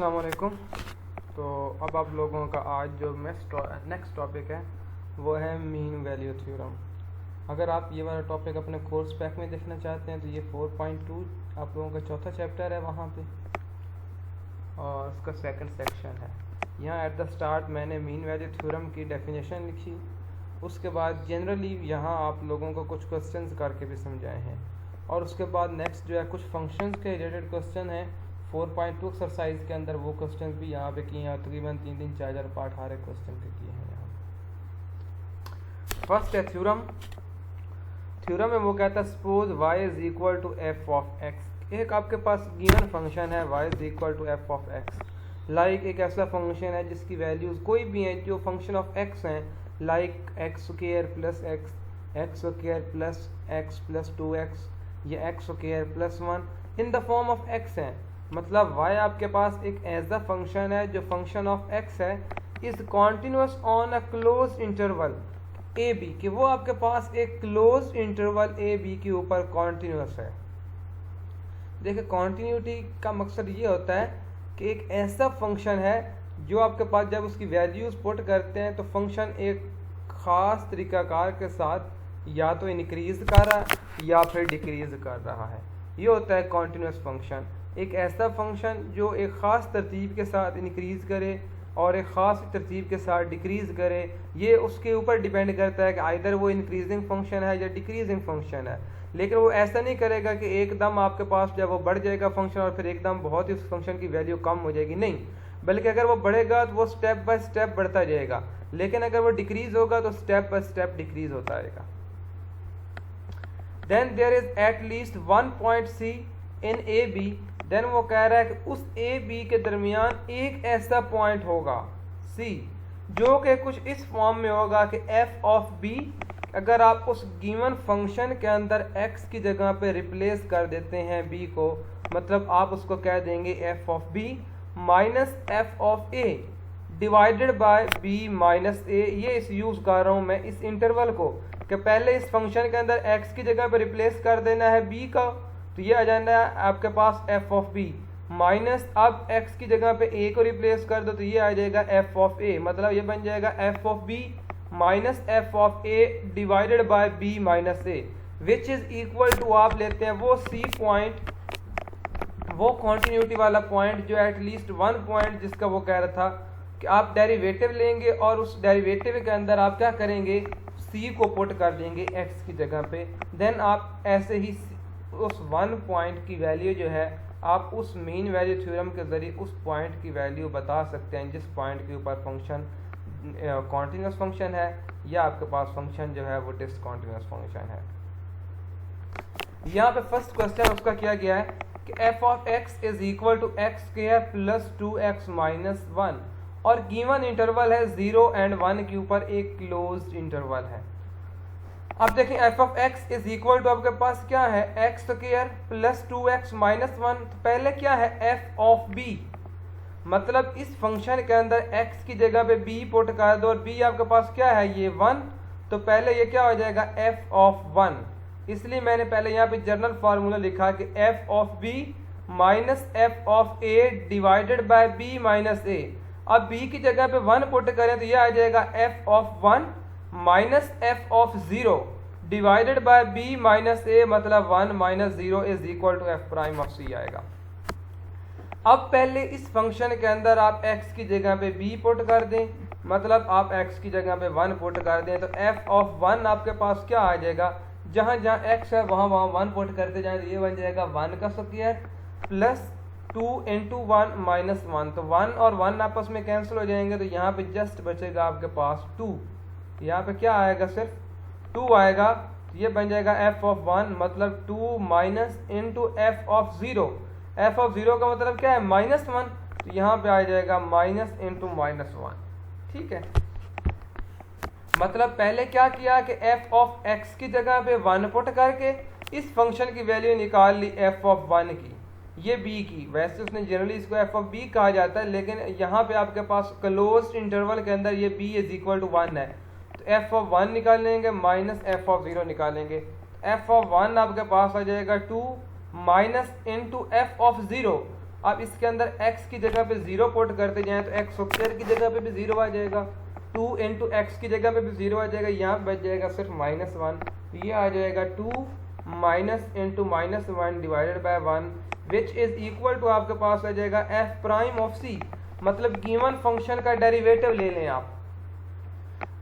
अस्सलाम वालेकुम। तो अब आप लोगों का आज जो नेक्स्ट टॉपिक है वो है मीन वैल्यू थ्योरम। अगर आप ये वाला टॉपिक अपने कोर्स पैक में देखना चाहते हैं तो ये 4.2 आप लोगों का चौथा चैप्टर है वहाँ पे, और उसका सेकंड सेक्शन है। यहाँ एट द स्टार्ट मैंने मीन वैल्यू थ्योरम की डेफिनेशन लिखी, उसके बाद जनरली यहाँ आप लोगों को कुछ क्वेश्चंस करके भी समझाए हैं, और उसके बाद नेक्स्ट जो है कुछ फंक्शंस के रिलेटेड क्वेश्चन है 4.2 एक्सरसाइज के अंदर, वो क्वेश्चन भी यहाँ पे किए हैं। तकरीबन 3-4 पार्ट 18 क्वेश्चन के किए हैं यहाँ। फर्स्ट है थ्योरम। थ्योरम में वो कहता है suppose y is equal to f of x. एक आपके पास गिवन फंक्शन है y is equal to f of x. Like एक ऐसा फंक्शन है जिसकी वैल्यूज कोई भी हैं जो फंक्शन ऑफ x हैं, like x square plus x square plus x plus 2x या x square plus 1 in the form of x है। मतलब y आपके पास एक ऐसा फंक्शन है जो फंक्शन ऑफ x है, is continuous on a closed interval a b, कि वो आपके पास एक क्लोज इंटरवल ए बी के ऊपर कॉन्टिन्यूस है। देखिए कॉन्टिन्यूटी का मकसद ये होता है कि एक ऐसा फंक्शन है जो आपके पास जब उसकी वैल्यूज पुट करते हैं तो फंक्शन एक ख़ास तरीक़ाकार के साथ या तो इनक्रीज कर रहा है या फिर डिक्रीज कर रहा है। ये होता है कॉन्टिन्यूस फंक्शन। एक ऐसा फंक्शन जो एक ख़ास तरतीब के साथ इनक्रीज़ करे और एक ख़ास तरतीब के साथ डिक्रीज़ करे, ये उसके ऊपर डिपेंड करता है कि आइदर वो इंक्रीजिंग फंक्शन है या डिक्रीजिंग फंक्शन है। लेकिन वो ऐसा नहीं करेगा कि एकदम आपके पास जब वो बढ़ जाएगा फंक्शन और फिर एकदम बहुत ही उस फंक्शन की वैल्यू कम हो जाएगी, नहीं, बल्कि अगर वो बढ़ेगा तो वो स्टेप बाय स्टेप बढ़ता जाएगा, लेकिन अगर वो डिक्रीज़ होगा तो स्टेप बाय स्टेप डिक्रीज़ होता रहेगा। Then there is at least one point c in a b. Then वो कह रहा है कि उस ए बी के दरमियान एक ऐसा पॉइंट होगा सी जो कि कुछ इस फॉर्म में होगा कि एफ ऑफ बी, अगर आप उस गिवन फंक्शन के अंदर x की जगह पे रिप्लेस कर देते हैं b को, मतलब आप उसको कह देंगे F of B minus F of A divided by B minus A. ये इस यूज़ कर रहा हूँ मैं इस इंटरवल को कि पहले इस फंक्शन के अंदर x की जगह पे रिप्लेस कर देना है b का, तो ये आ जाना है आपके पास एफ ऑफ बी माइनस अब x की जगह पे a को रिप्लेस कर दो तो ये आ जाएगा एफ ऑफ ए, मतलब ये बन जाएगा f of B minus F of A divided by B minus a, which is equal to आप लेते हैं वो सी पॉइंट, वो कॉन्टिन्यूटी वाला पॉइंट जो एटलीस्ट वन पॉइंट जिसका वो कह रहा था कि आप डेरिवेटिव लेंगे और उस डेरिवेटिव के अंदर आप क्या करेंगे, सी को पुट कर देंगे एक्स की जगह पे। देन आप ऐसे ही उस वन पॉइंट की वैल्यू जो है आप उस मीन वैल्यू थ्योरम के ज़रिए उस पॉइंट की वैल्यू बता सकते हैं जिस पॉइंट के ऊपर फंक्शन कॉन्टिन्यूस फंक्शन है या आपके पास फंक्शन जो है वो डिसकॉन्टिन्यूस फंक्शन है। यहाँ पे फर्स्ट क्वेश्चन उसका किया गया है कि f of x is equal to x square plus 2x minus 1, और गिवन इंटरवल है 0 and 1 के ऊपर एक क्लोज्ड इंटरवल है। अब देखें f of x is equal to आपके पास क्या है x square plus 2x minus 1, तो पहले क्या है एफ ऑफ बी, मतलब इस फंक्शन के अंदर x की जगह पे b पुट कर दो और b आपके पास क्या है ये 1, तो पहले ये क्या हो जाएगा f ऑफ 1। इसलिए मैंने पहले यहाँ पे जनरल फार्मूला लिखा कि f of b minus f of a divided by b minus a। अब b की जगह पे 1 पुट करें तो ये आ जाएगा f of 1 minus f of 0 divided by b minus a, मतलब 1 minus 0 is equal to f prime of c आएगा। अब पहले इस फंक्शन के अंदर आप x की जगह पे b पुट कर दें, मतलब आप x की जगह पे 1 पुट कर दें, तो f ऑफ 1 आपके पास क्या आ जाएगा, जहाँ जहाँ x है वहाँ वहाँ 1 पुट करते जाएं तो ये बन जाएगा 1 का स्क्वायर प्लस 2 इंटू 1 माइनस 1, तो 1 और 1 आपस में कैंसिल हो जाएंगे, तो यहाँ पे जस्ट बचेगा आपके पास 2। यहाँ पे क्या आएगा, सिर्फ 2 आएगा, तो ये बन जाएगा f ऑफ 1 मतलब 2 minus into F of 0। F of 0 का मतलब क्या है माइनस 1, तो यहाँ पे आ जाएगा माइनस इंटू माइनस 1। ठीक है, मतलब पहले क्या किया कि एफ ऑफ एक्स की जगह पे 1 पुट करके इस फंक्शन की वैल्यू निकाल ली एफ ऑफ 1 की, ये b की। वैसे उसने जनरली इसको एफ ऑफ b कहा जाता है, लेकिन यहाँ पे आपके पास क्लोज्ड इंटरवल के अंदर ये b इज इक्वल टू 1 है, तो एफ ऑफ 1 निकालेंगे माइनस एफ ऑफ 0 निकालेंगे। एफ ऑफ 1 आपके पास आ जाएगा 2 माइनस इंटू एफ ऑफ 0, आप इसके अंदर x की जगह पे 0 पुट करते जाएं तो एक्स स्क्वायर की जगह पे भी 0 आ जाएगा, 2 इंटू एक्स की जगह पे भी 0 आ जाएगा, यहाँ पे बच जाएगा सिर्फ -1, तो ये आ जाएगा 2 minus into -1 divided by 1 which is equal to आपके पास आ जाएगा एफ प्राइम ऑफ सी। मतलब गिवन फंक्शन का डेरिवेटिव ले लें आप,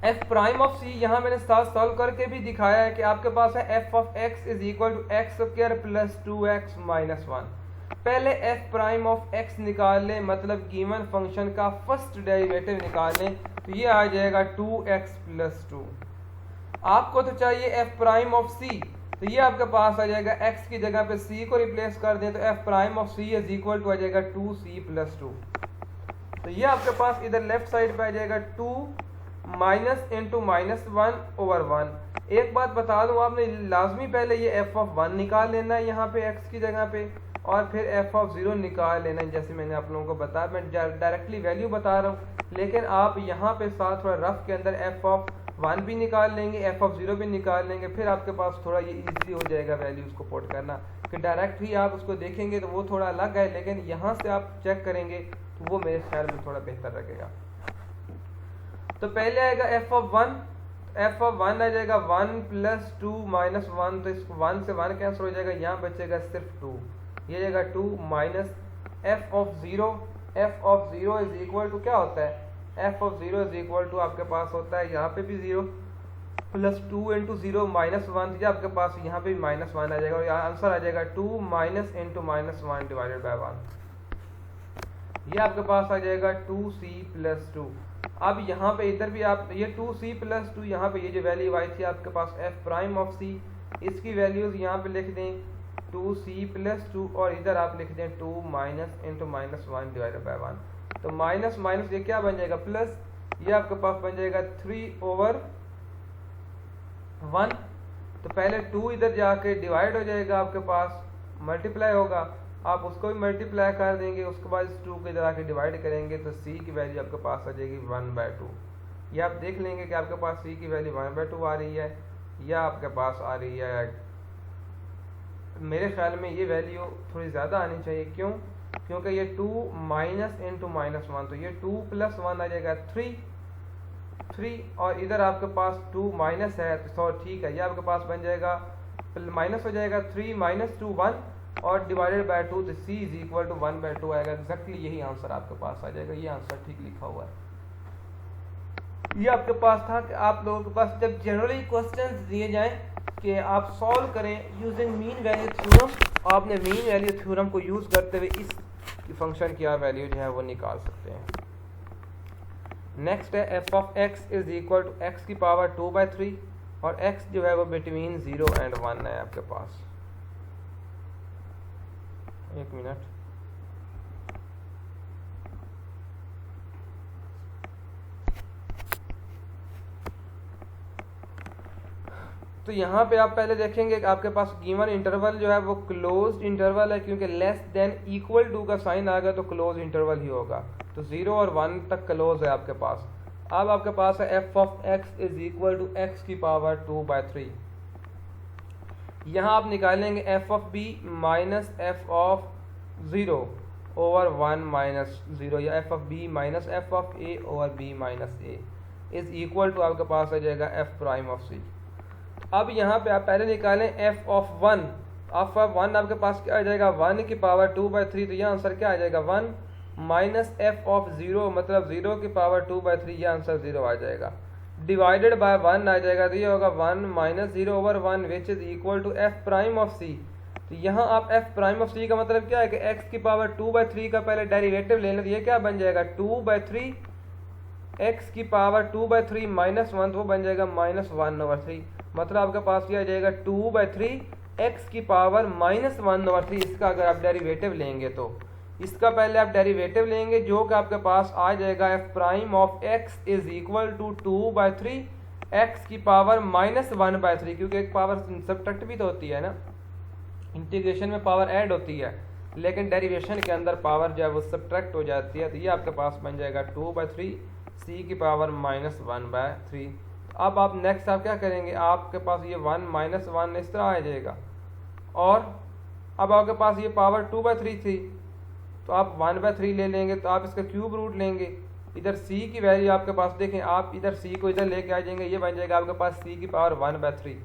एफ प्राइम ऑफ सी। यहाँ मैंने साथ सॉल्व करके भी दिखाया है कि आपके पास है f of x is equal to x square plus 2x minus 1। पहले एफ प्राइम ऑफ एक्स निकाल लें, मतलब गिवन फंक्शन का फर्स्ट डेरिवेटिव निकाल लें, तो ये आ जाएगा 2x प्लस 2। आपको तो चाहिए एफ प्राइम ऑफ सी, तो ये आपके पास आ जाएगा x की जगह पे c को रिप्लेस कर दें तो F prime of c is equal to आ जाएगा 2c प्लस 2। तो ये आपके पास इधर लेफ्ट साइड पे आ जाएगा 2 माइनस इंटू -1 ओवर 1। एक बात बता दूं, आपने लाजमी पहले ये एफ ऑफ 1 निकाल लेना है यहाँ पे x की जगह पे, और फिर एफ ऑफ 0 निकाल लेना है। जैसे मैंने आप लोगों को बताया, मैं डायरेक्टली वैल्यू बता रहा हूँ, लेकिन आप यहाँ पे साथ थोड़ा रफ के अंदर एफ ऑफ 1 भी निकाल लेंगे, एफ ऑफ 0 भी निकाल लेंगे, फिर आपके पास थोड़ा ये इजी हो जाएगा वैल्यू उसको पुट करना। कि डायरेक्ट ही आप उसको देखेंगे तो वो थोड़ा अलग है, लेकिन यहाँ से आप चेक करेंगे तो वो मेरे ख्याल में थोड़ा बेहतर लगेगा। तो पहले आएगा एफ ऑफ 1, एफ ऑफ 1 आ जाएगा 1 प्लस 2 माइनस 1, तो इस 1 से 1 कैंसिल हो जाएगा, यहाँ बचेगा सिर्फ 2, ये जाएगा 2 minus F of 0। F of 0 is equal to क्या होता है, f of 0 is equal to आपके पास होता है यहाँ पे भी 0 प्लस 2 इंटू 0 माइनस 1, तो आपके पास यहाँ पे भी -1 आ जाएगा, और यहाँ आंसर आ जाएगा 2 माइनस इंटू -1 डिवाइडेड बाय 1। ये आपके पास आ जाएगा 2c प्लस 2। अब यहाँ पे इधर भी आप ये 2c प्लस 2, यहाँ पे ये जो वैल्यू आई थी आपके पास एफ प्राइम ऑफ c, इसकी वैल्यूज यहाँ पे लिख दें 2c प्लस 2, और इधर आप लिख दें 2 माइनस इंटू -1 डिवाइडेड बाय 1। तो माइनस माइनस ये क्या बन जाएगा प्लस, ये आपके पास बन जाएगा 3 ओवर 1। तो पहले 2 इधर जाके डिवाइड हो जाएगा, आपके पास मल्टीप्लाई होगा, आप उसको भी मल्टीप्लाई कर देंगे, उसके बाद इस 2 को इधर आके डिवाइड करेंगे तो c की वैल्यू आपके पास आ जाएगी 1/2। ये आप देख लेंगे कि आपके पास c की वैल्यू 1/2 आ रही है, या आपके पास आ रही है, मेरे ख्याल में ये वैल्यू थोड़ी ज़्यादा आनी चाहिए। क्यों? क्योंकि ये 2 माइनस इंटू -1, तो ये 2 प्लस 1 आ जाएगा 3, और इधर आपके पास 2 माइनस है तो ठीक है, ये आपके पास बन जाएगा माइनस हो जाएगा 3 माइनस 2 1 और डिवाइडेड बाय 2, तो c इज इक्वल टू 1/2 आएगा। एग्जैक्टली यही आंसर आपके पास आ जाएगा, ये आंसर ठीक लिखा हुआ है। ये आपके पास था कि आप लोगों के पास जब जनरली क्वेश्चंस दिए जाएं कि आप सॉल्व करें यूजिंग मीन वैल्यू थ्योरम, आपने मीन वैल्यू थ्योरम को यूज करते हुए इस फंक्शन की आप वैल्यू जो है वो निकाल सकते हैं। नेक्स्ट है f of x is equal to x की पावर 2/3, और x जो है वो बिटवीन 0 एंड 1 है आपके पास। एक मिनट, तो यहाँ पे आप पहले देखेंगे कि आपके पास गिवन इंटरवल जो है वो क्लोज्ड इंटरवल है, क्योंकि लेस देन इक्वल टू का साइन आ गया तो क्लोज इंटरवल ही होगा, तो 0 और 1 तक क्लोज है आपके पास। अब आपके पास है f of x is equal to x की पावर 2/3। यहाँ आप निकालेंगे f of B minus F of 0 over 1 minus 0, या f of B minus F of a over b minus a is equal to आपके पास आ जाएगा एफ प्राइम ऑफ सी। अब यहाँ पे आप पहले निकालें एफ ऑफ 1, एफ ऑफ 1 आपके पास क्या आ जाएगा 1 की पावर 2/3, तो यह आंसर क्या आ जाएगा 1 माइनस एफ ऑफ 0, मतलब 0 की पावर 2/3, यह आंसर 0 आ जाएगा, डिवाइडेड बाय 1 आ जाएगा, तो ये होगा 1 minus 0 over 1 which is equal to F prime of C. तो यहाँ आप एफ प्राइम ऑफ सी का मतलब क्या है कि एक्स की पावर 2/3 का पहले डेरिवेटिव लेना, तो ये क्या बन जाएगा 2/3 एक्स की पावर 2/3 माइनस 1, तो वो बन जाएगा -1/3, मतलब आपके पास ये आ जाएगा 2/3 एक्स की पावर -1/3। इसका अगर आप डेरिवेटिव लेंगे तो इसका पहले आप डेरिवेटिव लेंगे, जो कि आपके पास आ जाएगा f prime of x is equal to 2/3 x की पावर -1/3, क्योंकि एक पावर सब्ट्रैक्ट भी तो होती है ना, इंटीग्रेशन में पावर ऐड होती है, लेकिन डेरिवेशन के अंदर पावर जो है वो सब्ट्रैक्ट हो जाती है। तो ये आपके पास बन जाएगा 2/3 सी की पावर -1/3। अब आप नेक्स्ट आप क्या करेंगे, आपके पास ये 1 माइनस 1 इस तरह आ जाएगा, और अब आपके पास ये पावर 2/3 थी, तो आप 1/3 ले लेंगे, तो आप इसका क्यूब रूट लेंगे। इधर c की वैल्यू आपके पास देखें, आप इधर c को इधर लेके आ जाएंगे, ये बन जाएगा आपके पास c की पावर 1/3।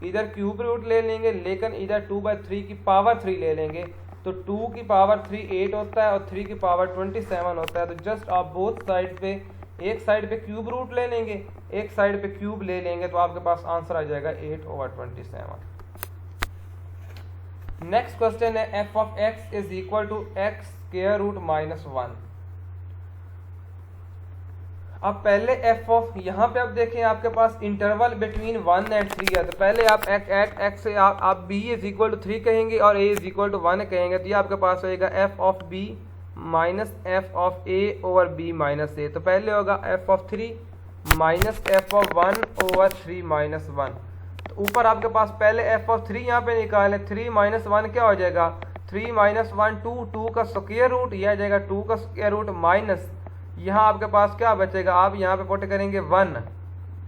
इधर क्यूब रूट ले लेंगे, लेकिन इधर 2/3 की पावर 3 ले लेंगे, तो 2 की पावर 3 8 होता है और 3 की पावर 27 होता है। तो जस्ट आप बोथ साइड पे, एक साइड पे क्यूब रूट ले लेंगे, एक साइड पे क्यूब ले लेंगे, तो आपके पास आंसर आ जाएगा 8/27। नेक्स्ट क्वेश्चन है f of x is equal to x square root -1। अब पहले f ऑफ, यहाँ पे आप देखें आपके पास इंटरवल बिटवीन 1 एंड 3 है, तो पहले आप x से आप b इज इक्वल टू 3 कहेंगे और a इज इक्वल टू 1 कहेंगे, तो ये आपके पास होएगा f of b minus f of a over b minus a। तो पहले होगा f of 3 minus f of 1 over 3 minus 1। तो ऊपर आपके पास पहले f ऑफ 3 यहाँ पे निकालें, 3 माइनस 1 क्या हो जाएगा, 3 माइनस 1 2 का स्क्वायर रूट, यह आ जाएगा 2 का स्क्वायर रूट माइनस, यहाँ आपके पास क्या बचेगा, आप यहाँ पे पुट करेंगे 1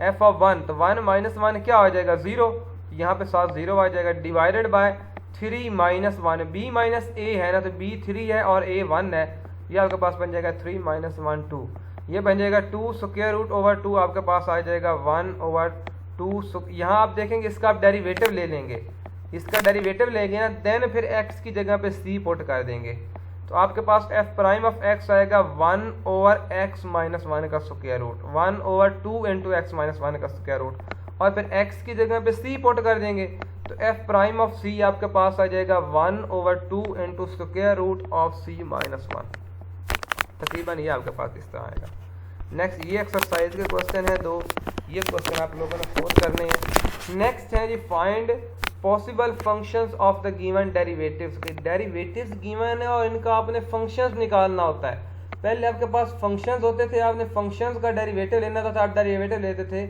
f ऑफ 1, तो 1 माइनस 1 क्या हो जाएगा 0, यहाँ पे साथ 0 आ जाएगा, divided by 3 minus 1, b minus a है ना, तो b 3 है और a 1 है, ये आपके पास बन जाएगा 3 माइनस 1 2, ये बन जाएगा 2 स्क्वायर रूट ओवर 2, आपके पास आ जाएगा 1 ओवर 2। यहाँ आप देखेंगे इसका आप डेरिवेटिव ले लेंगे, इसका डेरिवेटिव लेंगे ना, देन फिर x की जगह पे c पुट कर देंगे, तो आपके पास f प्राइम ऑफ x आएगा 1 ओवर x माइनस 1 का square root, 1 over 2 into x minus 1 का स्क्वायर रूट, और फिर x की जगह पे c पुट कर देंगे, तो f प्राइम ऑफ c आपके पास आ जाएगा 1 over 2 into square root of c minus 1। तकरीबन ये आपके पास इस तरह आएगा। नेक्स्ट ये एक्सरसाइज के क्वेश्चन है 2, ये क्वेश्चन आप लोगों ने सोल्व करने हैं। नेक्स्ट है जी, find possible functions of the given derivatives. Derivatives given है और इनका आपने फंक्शंस निकालना होता है। पहले आपके पास फंक्शंस होते थे, आपने फंक्शंस का डेरिवेटिव लेना था तो आप डेरिवेटिव लेते थे,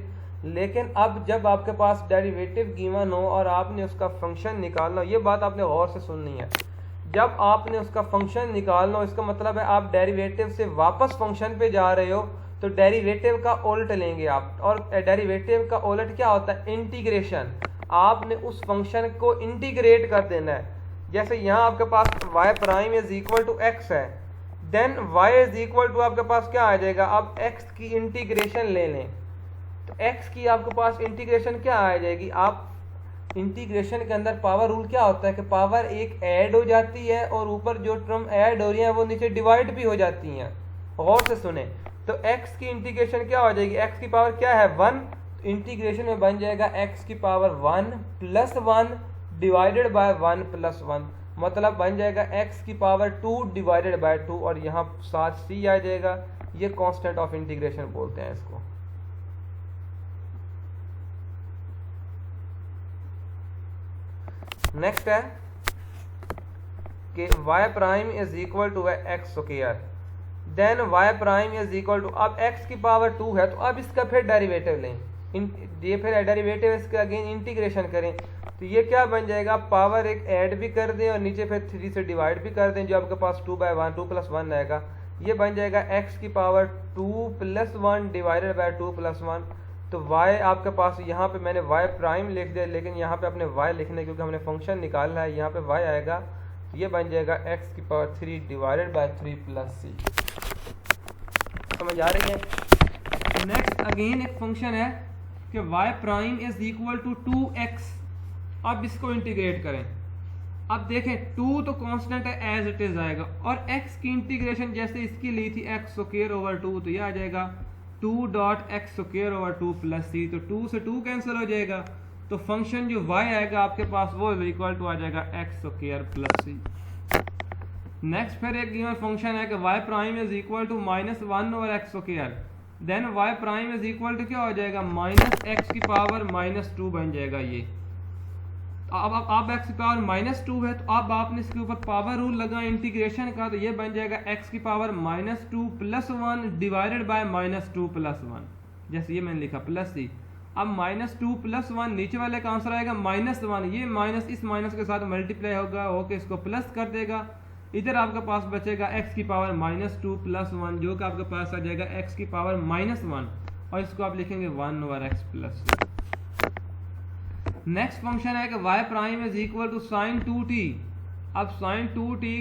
लेकिन अब जब आपके पास डेरिवेटिव गिवन हो और आपने उसका फंक्शन निकालना हो, ये बात आपने गौर से सुननी है, जब आपने उसका फंक्शन निकालना हो इसका मतलब है आप डेरिवेटिव से वापस फंक्शन पे जा रहे हो, तो डेरिवेटिव का उल्ट लेंगे आप, और डेरिवेटिव का उल्ट क्या होता है, इंटीग्रेशन। आपने उस फंक्शन को इंटीग्रेट कर देना है। जैसे यहाँ आपके पास y prime is equal to x है, then y is equal to आपके पास क्या आ जाएगा, अब x की इंटीग्रेशन ले लें, तो x की आपके पास इंटीग्रेशन क्या आ जाएगी, आप इंटीग्रेशन के अंदर पावर रूल क्या होता है कि पावर एक ऐड हो जाती है और ऊपर जो टर्म ऐड हो रही है वो नीचे डिवाइड भी हो जाती हैं। गौर से सुने, तो x की इंटीग्रेशन क्या हो जाएगी, x की पावर क्या है 1, तो इंटीग्रेशन में बन जाएगा x की power 1 plus 1 divided by 1 plus 1, मतलब बन जाएगा x की पावर 2 डिवाइडेड बाय 2, और यहाँ साथ c आ जाएगा, ये कांस्टेंट ऑफ इंटीग्रेशन बोलते हैं इसको। नेक्स्ट है कि y prime is equal to x square, then y prime is equal to, अब x की पावर 2 है तो अब इसका फिर डेरिवेटिव लें, ये फिर डेरिवेटिव इसका अगेन इंटीग्रेशन करें, तो ये क्या बन जाएगा, पावर एक ऐड भी कर दें और नीचे फिर 3 से डिवाइड भी कर दें, जो आपके पास 2/1 2 प्लस 1 आएगा, ये बन जाएगा x की power 2 plus 1 divided bye 2 plus 1। तो y आपके पास, यहाँ पे मैंने y प्राइम लिख दिया, लेकिन यहाँ पे अपने y लिखने क्योंकि हमने फंक्शन निकालना है, यहाँ पे y आएगा, तो ये बन जाएगा x की power 3 divided by 3 plus c। समझ आ रही है। नेक्स्ट अगेन एक फंक्शन है कि y prime is equal to 2x, अब इसको इंटीग्रेट करें, अब देखें 2 तो कांस्टेंट है एज इट इज आएगा, और x की इंटीग्रेशन जैसे इसकी ली थी x स्क्वायर ओवर 2, तो ये आ जाएगा 2 dot x square over 2 plus C, तो 2 से 2 कैंसिल हो जाएगा, तो फंक्शन जो y आएगा आपके पास वो इक्वल टू आ जाएगा x square plus c. Next फिर एक गिवन फंक्शन है कि y prime is equal to -1 over x square, then y prime is equal to क्या हो जाएगा, माइनस एक्स की पावर -2 बन जाएगा ये। अब x की पावर -2 है, तो अब आपने इसके ऊपर पावर रूल लगा इंटीग्रेशन का, तो ये बन जाएगा x की power -2 plus 1 divided bye -2 plus 1, जैसे ये मैंने लिखा प्लस सी। अब -2 प्लस 1 नीचे वाले का आंसर आएगा -1, ये माइनस इस माइनस के साथ मल्टीप्लाई होगा, होके इसको प्लस कर देगा, इधर आपके पास बचेगा x की पावर -2 प्लस 1, जो कि आपके पास आ जाएगा x की पावर -1, और इसको आप लिखेंगे 1 over x plus. Next function है कि y prime is equal to sine 2t, अब साइन 2t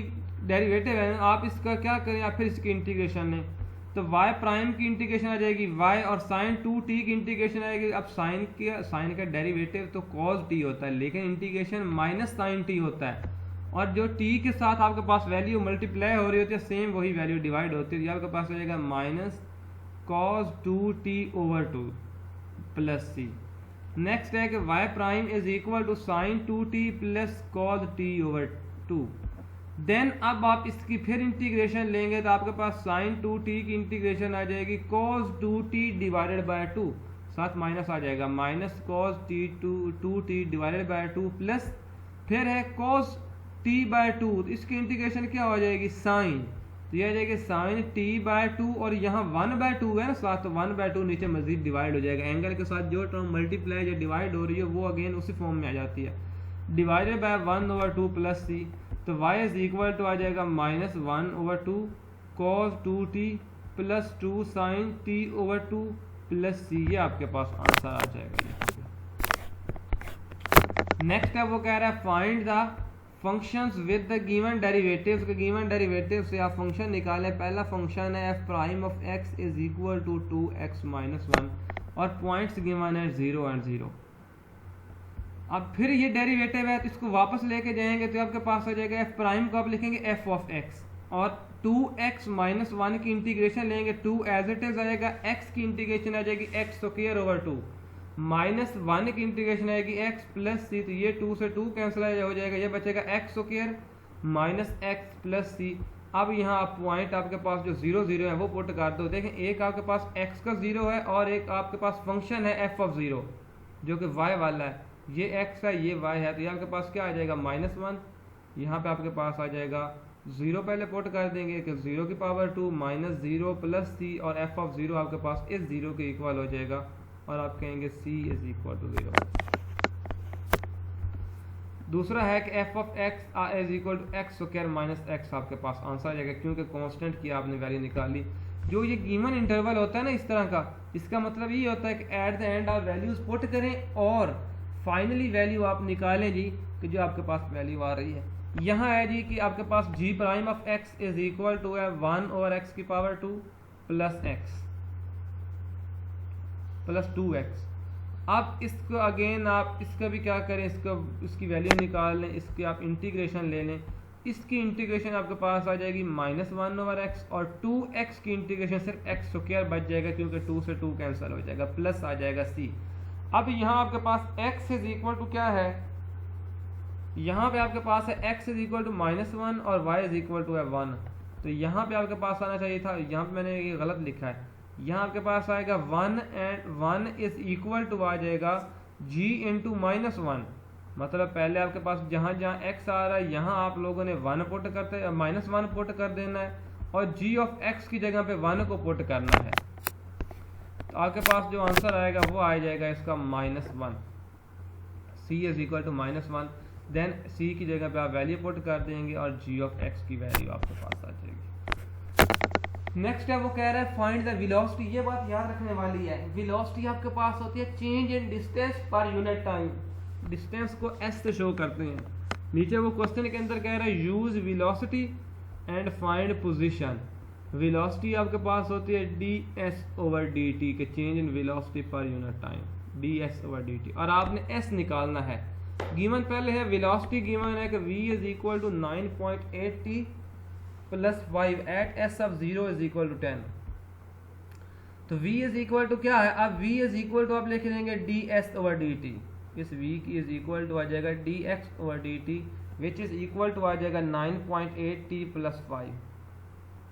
डेरिवेटिव है आप इसका क्या करें, आप फिर इसकी इंटीग्रेशन लें। तो y प्राइम की इंटीग्रेशन आ जाएगी y, और साइन 2t की इंटीग्रेशन आएगी। अब साइन का डेरिवेटिव तो cos t होता है, लेकिन इंटीग्रेशन माइनस साइन t होता है, और जो t के साथ आपके पास वैल्यू मल्टीप्लाई हो रही होती है सेम वही वैल्यू डिवाइड होती है। ये आपके पास हो जाएगा minus cos 2t/2 plus c। Next है कि y prime is equal to sine 2t plus cos t/2। Then अब आप इसकी फिर इंटीग्रेशन लेंगे तो आपके पास साइन 2t की इंटीग्रेशन आ जाएगी cos 2t/2, साथ माइनस आ जाएगा माइनस cos 2t/2 प्लस फिर है cos t/2, इसकी इंटीग्रेशन क्या हो जाएगी साइन, तो यह आ जाएगी साइन t/2, और यहाँ 1/2 है ना साथ, तो 1/2 नीचे मजीद डिवाइड हो जाएगा। एंगल के साथ जो टर्म मल्टीप्लाई या डिवाइड हो रही है वो अगेन उसी फॉर्म में आ जाती है, डिवाइडेड बाय 1/2 प्लस c। तो y इज इक्वल टू आ जाएगा minus 1/2 cos 2t plus 2 sine t/2 plus c। ये आपके पास आंसर आ जाएगा। नेक्स्ट है वो कह रहा है find the functions with the given derivatives. के गिवन डेरिवेटिव से आप फंक्शन निकालें। पहला फंक्शन है f prime of x is equal to 2x minus 1, और पॉइंट्स गिवन है 0 और 0। अब फिर ये डेरिवेटिव है तो इसको वापस लेके जाएंगे तो आपके पास आ जाएगा f प्राइम को आप लिखेंगे f ऑफ x, और 2x माइनस 1 की इंटीग्रेशन लेंगे, 2 एज इट इज आएगा, x की इंटीग्रेशन आ जाएगी x²/2, माइनस 1 की इंटीग्रेशन आएगी x प्लस c, तो ये 2 से 2 कैंसिल हो जाएगा, ये बचेगा x² minus x plus c। अब यहाँ आप पॉइंट आपके पास जो 0 0 है वो पुट कर दो। देखें एक आपके पास x का 0 है और एक आपके पास फंक्शन है f ऑफ 0 जो कि y वाला है, ये x है ये y है, तो ये आपके पास क्या आ जाएगा -1। यहाँ पे आपके पास आ जाएगा 0 पहले पुट कर देंगे कि 0⁻2 माइनस 0 प्लस c, और f ऑफ 0 आपके पास इस 0 के इक्वल हो जाएगा, और आप कहेंगे c इज इक्वल टू 0। दूसरा है कि f of x is equal to x² minus x, आपके पास आंसर आ जाएगा क्योंकि कांस्टेंट की आपने वैल्यू निकाली। जो ये गिवन इंटरवल होता है ना इस तरह का, इसका मतलब ये होता है कि एट द एंड आप वैल्यूज पुट करें और फाइनली वैल्यू आप निकालें जी कि जो आपके पास वैल्यू आ रही है। यहाँ है जी कि आपके पास g prime of x is equal to है 1/x² plus x plus 2x। अब इसको अगेन आप इसका भी क्या करें, इसकी वैल्यू निकाल लें, इसकी आप इंटीग्रेशन ले लें। इसकी इंटीग्रेशन आपके पास आ जाएगी -1/x, और 2x की इंटीग्रेशन सिर्फ x² बच जाएगा क्योंकि 2 से 2 कैंसिल हो जाएगा, प्लस आ जाएगा c। अब यहाँ आपके पास x इज इक्वल टू क्या है, यहाँ पे आपके पास है x इज इक्वल टू -1 और y इज इक्वल टू है 1, तो यहाँ पे आपके पास आना चाहिए था, यहाँ पे मैंने ये गलत लिखा है। यहाँ आपके पास आएगा 1 एंड 1 इज इक्वल टू आ जाएगा g इंटू -1, मतलब पहले आपके पास जहाँ जहाँ x आ रहा है यहाँ आप लोगों ने 1 पुट करते हैं, -1 पुट कर देना है, और g ऑफ x की जगह पे 1 को पुट करना है। तो आपके पास जो आंसर आएगा वो आ जाएगा इसका -1, c is equal to -1। Then c की जगह पे आप वैल्यू पुट कर देंगे और g ऑफ x की वैल्यू आपके पास आ जाएगी। नेक्स्ट है वो कह रहा है फाइंड द वेलोसिटी। ये बात याद रखने वाली है, वेलोसिटी आपके पास होती है change in distance per unit time, distance को s से शो करते हैं। नीचे वो क्वेश्चन के अंदर कह रहा है use velocity and find position. Velocity आपके पास होती है ds/dt के change in velocity per unit time, ds/dt, और आपने s निकालना है। गिवन पहले है वेलोसिटी, गिवन है कि v is equal to 9.8t plus 5 at s of 0 is equal to 10। तो v इज इक्वल टू क्या है, अब v इज इक्वल टू आप लिख लेंगे ds/dt, इस v की इज इक्वल टू आ जाएगा dx/dt which is equal to आ जाएगा 9.8t प्लस 5।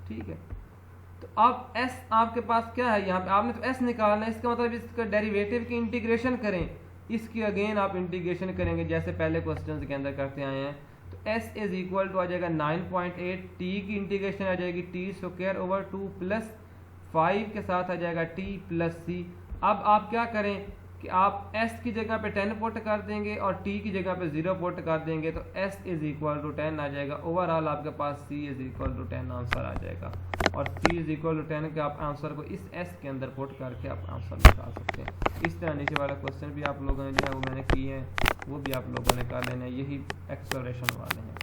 ठीक है, तो अब s आपके पास क्या है, यहाँ पे आपने तो s निकालना है, इसका मतलब इसका डेरिवेटिव की इंटीग्रेशन करें, इसकी अगेन आप इंटीग्रेशन करेंगे जैसे पहले क्वेश्चन के अंदर करते आए हैं। तो s इज इक्वल टू आ जाएगा 9.8, t की इंटीग्रेशन आ जाएगी t²/2 प्लस 5 के साथ आ जाएगा t प्लस c। अब आप क्या करें कि आप s की जगह पे 10 पुट कर देंगे और t की जगह पे 0 पुट कर देंगे, तो s इज इक्वल टू 10 आ जाएगा। ओवरऑल आपके पास c is equal to 10 answer आ जाएगा, और c इज इक्वल टू 10 के आप आंसर को इस s के अंदर पुट करके आप आंसर निकाल सकते हैं। इस तरह नीचे वाला क्वेश्चन भी आप लोगों ने जो है वो मैंने किए हैं, वो भी आप लोगों ने कर लेना है, यही एक्सप्लोरेशन वाले हैं।